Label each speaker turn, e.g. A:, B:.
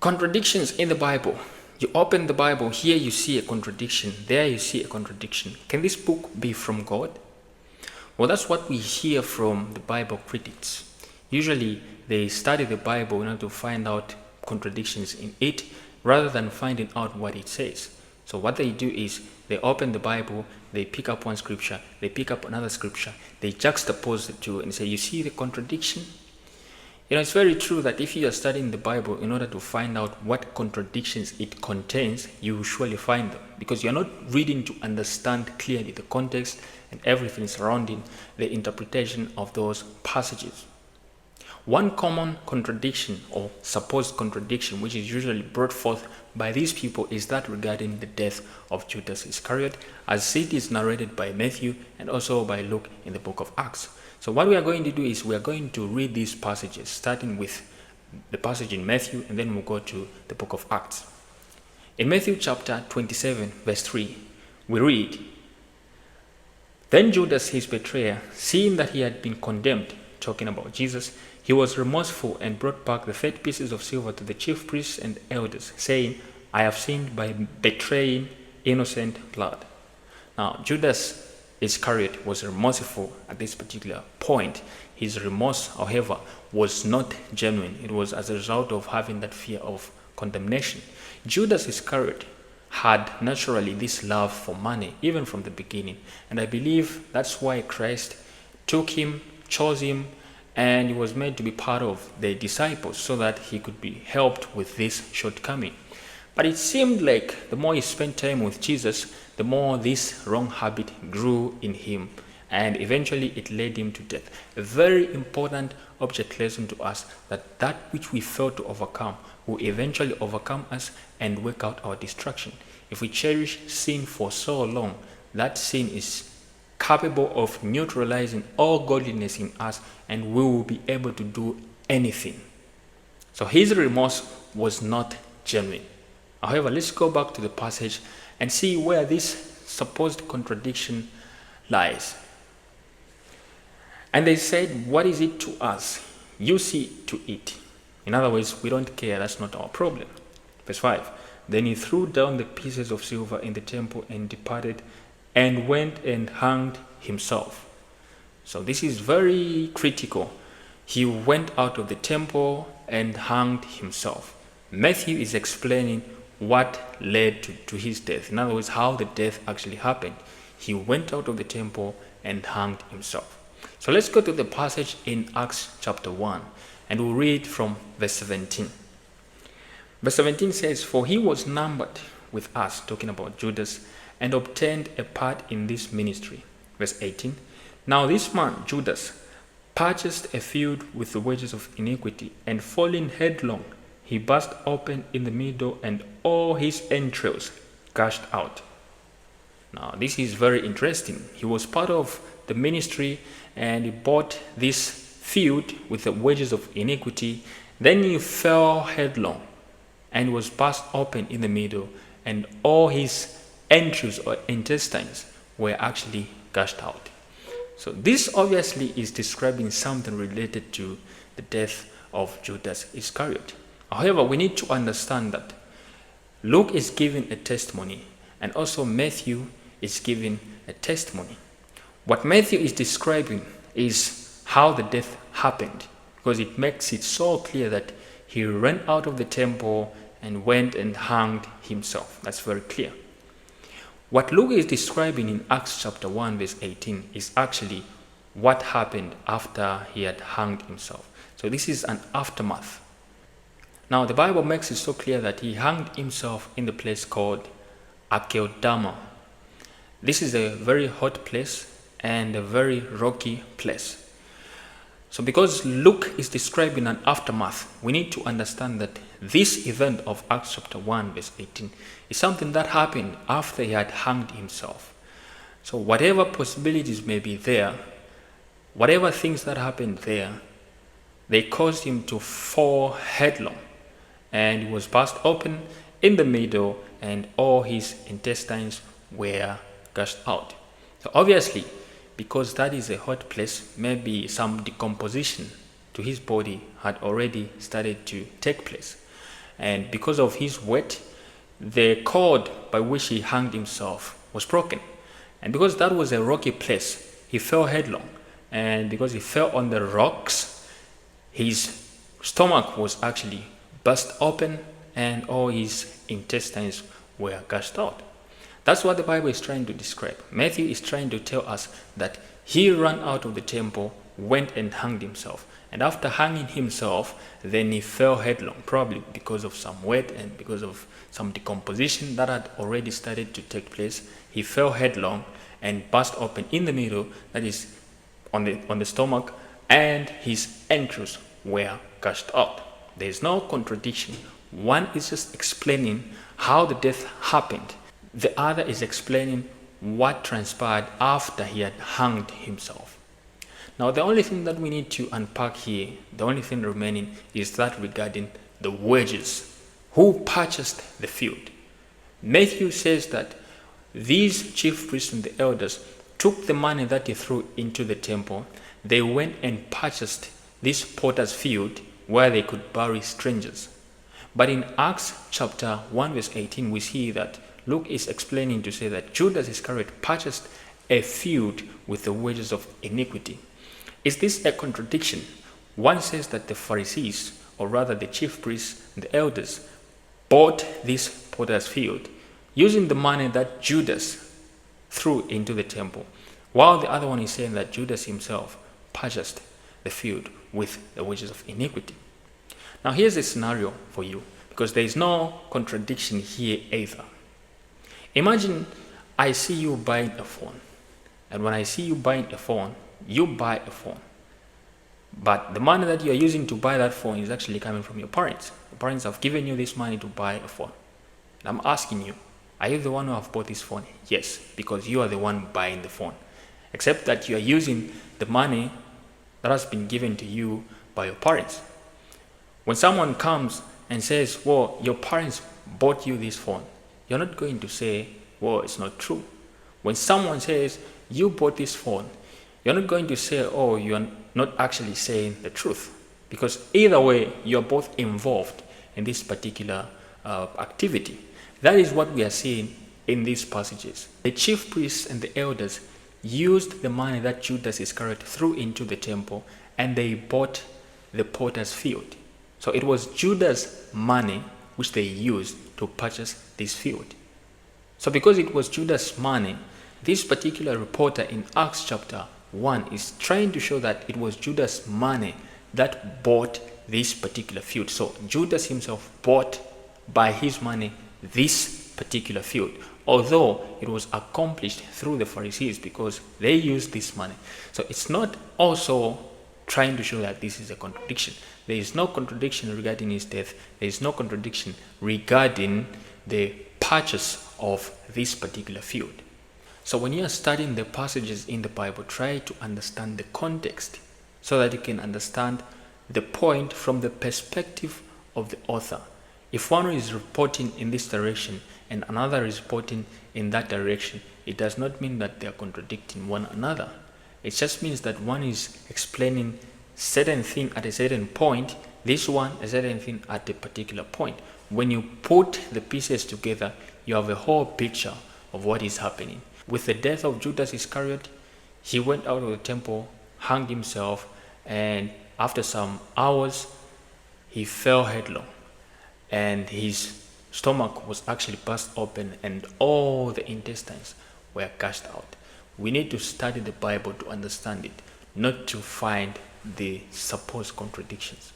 A: Contradictions in the Bible. You open the Bible, here you see a contradiction, there you see a contradiction. Can this book be from God? Well, that's what we hear from the Bible critics. Usually, they study the Bible in order to find out contradictions in it rather than finding out what it says. So what they do is they open the Bible, they pick up one scripture, they pick up another scripture, they juxtapose the two and say, you see the contradiction? It's very true that if you are studying the Bible in order to find out what contradictions it contains, you will surely find them, because you're not reading to understand clearly the context and everything surrounding the interpretation of those passages. One common contradiction or supposed contradiction which is usually brought forth by these people is that regarding the death of Judas Iscariot, as it is narrated by Matthew and also by Luke in the book of Acts. So what we are going to do is we are going to read these passages, starting with the passage in Matthew, and then we'll go to the book of Acts. In Matthew chapter 27, verse 3, we read, "Then Judas, his betrayer, seeing that he had been condemned," talking about Jesus, "he was remorseful and brought back the 30 pieces of silver to the chief priests and elders, saying, I have sinned by betraying innocent blood." Now, Judas Iscariot was remorseful at this particular point. His remorse, however, was not genuine. It was as a result of having that fear of condemnation. Judas Iscariot had naturally this love for money, even from the beginning. And I believe that's why Christ took him, chose him, and he was made to be part of the disciples so that he could be helped with this shortcoming. But it seemed like the more he spent time with Jesus, the more this wrong habit grew in him, and eventually it led him to death. A very important object lesson to us, that which we fail to overcome will eventually overcome us and work out our destruction. If we cherish sin for so long, that sin is capable of neutralizing all godliness in us, and we will be able to do anything. So his remorse was not genuine. However, let's go back to the passage and see where this supposed contradiction lies. "And they said, what is it to us? You see to it." In other words, we don't care, that's not our problem. Verse 5, "Then he threw down the pieces of silver in the temple and departed and went and hanged himself." So this is very critical. He went out of the temple and hanged himself. Matthew is explaining what led to his death. In other words, how the death actually happened. He went out of the temple and hanged himself. So let's go to the passage in Acts chapter 1, and we'll read from verse 17. Verse 17 says, "For he was numbered with us," talking about Judas, "and obtained a part in this ministry." Verse 18, "Now this man, Judas, purchased a field with the wages of iniquity, and falling headlong, he burst open in the middle, and all his entrails gushed out." Now, this is very interesting. He was part of the ministry, and he bought this field with the wages of iniquity. Then he fell headlong and was burst open in the middle, and all his entrails or intestines were actually gushed out. So this obviously is describing something related to the death of Judas Iscariot. However, we need to understand that Luke is giving a testimony, and also Matthew is giving a testimony. What Matthew is describing is how the death happened, because it makes it so clear that he ran out of the temple and went and hanged himself. That's very clear. What Luke is describing in Acts chapter 1 verse 18 is actually what happened after he had hanged himself. So this is an aftermath. Now the Bible makes it so clear that he hanged himself in the place called Akeldama. This is a very hot place and a very rocky place. So because Luke is describing an aftermath, we need to understand that this event of Acts chapter 1 verse 18 is something that happened after he had hanged himself. So whatever possibilities may be there, whatever things that happened there, they caused him to fall headlong, and he was burst open in the middle, and all his intestines were gushed out. So obviously, because that is a hot place, maybe some decomposition to his body had already started to take place. and because of his weight, the cord by which he hanged himself was broken. And because that was a rocky place, he fell headlong. And because he fell on the rocks, his stomach was actually burst open and all his intestines were gushed out. That's what the Bible is trying to describe. Matthew is trying to tell us that he ran out of the temple, went and hanged himself. And after hanging himself, then he fell headlong, probably because of some weight and because of some decomposition that had already started to take place. He fell headlong and burst open in the middle, that is on the stomach, and his entrails were gushed out. There is no contradiction. One is just explaining how the death happened. The other is explaining what transpired after he had hanged himself. Now, the only thing that we need to unpack here, the only thing remaining, is that regarding the wages. Who purchased the field? Matthew says that these chief priests and the elders took the money that he threw into the temple. They went and purchased this potter's field where they could bury strangers. But in Acts chapter 1 verse 18, we see that Luke is explaining to say that Judas Iscariot purchased a field with the wages of iniquity. Is this a contradiction? One says that the Pharisees, or rather the chief priests and the elders, bought this potter's field using the money that Judas threw into the temple, while the other one is saying that Judas himself purchased the field with the wages of iniquity. Now here's a scenario for you, because there is no contradiction here either. Imagine I see you buying a phone, and when I see you buying a phone, you buy a phone. But the money that you are using to buy that phone is actually coming from your parents. Your parents have given you this money to buy a phone. And I'm asking you, are you the one who have bought this phone? Yes, because you are the one buying the phone. Except that you are using the money that has been given to you by your parents. When someone comes and says, well, your parents bought you this phone, you're not going to say, well, it's not true. When someone says, you bought this phone, you're not going to say, oh, you're not actually saying the truth. Because either way, you're both involved in this particular activity. That is what we are seeing in these passages. The chief priests and the elders used the money that Judas Iscariot threw into the temple, and they bought the potter's field. So it was Judas' money which they used to purchase this field. So because it was Judas' money, this particular reporter in Acts chapter 1 is trying to show that it was Judas' money that bought this particular field. So Judas himself bought by his money this particular field, although it was accomplished through the Pharisees because they used this money. So it's not also trying to show that this is a contradiction. There is no contradiction regarding his death. There is no contradiction regarding the purchase of this particular field. So when you are studying the passages in the Bible, try to understand the context so that you can understand the point from the perspective of the author. If one is reporting in this direction and another is reporting in that direction, it does not mean that they are contradicting one another. It just means that one is explaining certain thing at a certain point, this one a certain thing at a particular point. When you put the pieces together, you have a whole picture of what is happening. With the death of Judas Iscariot, he went out of the temple, hanged himself, and after some hours, he fell headlong. And his stomach was actually burst open and all the intestines were gushed out. We need to study the Bible to understand it, not to find the supposed contradictions.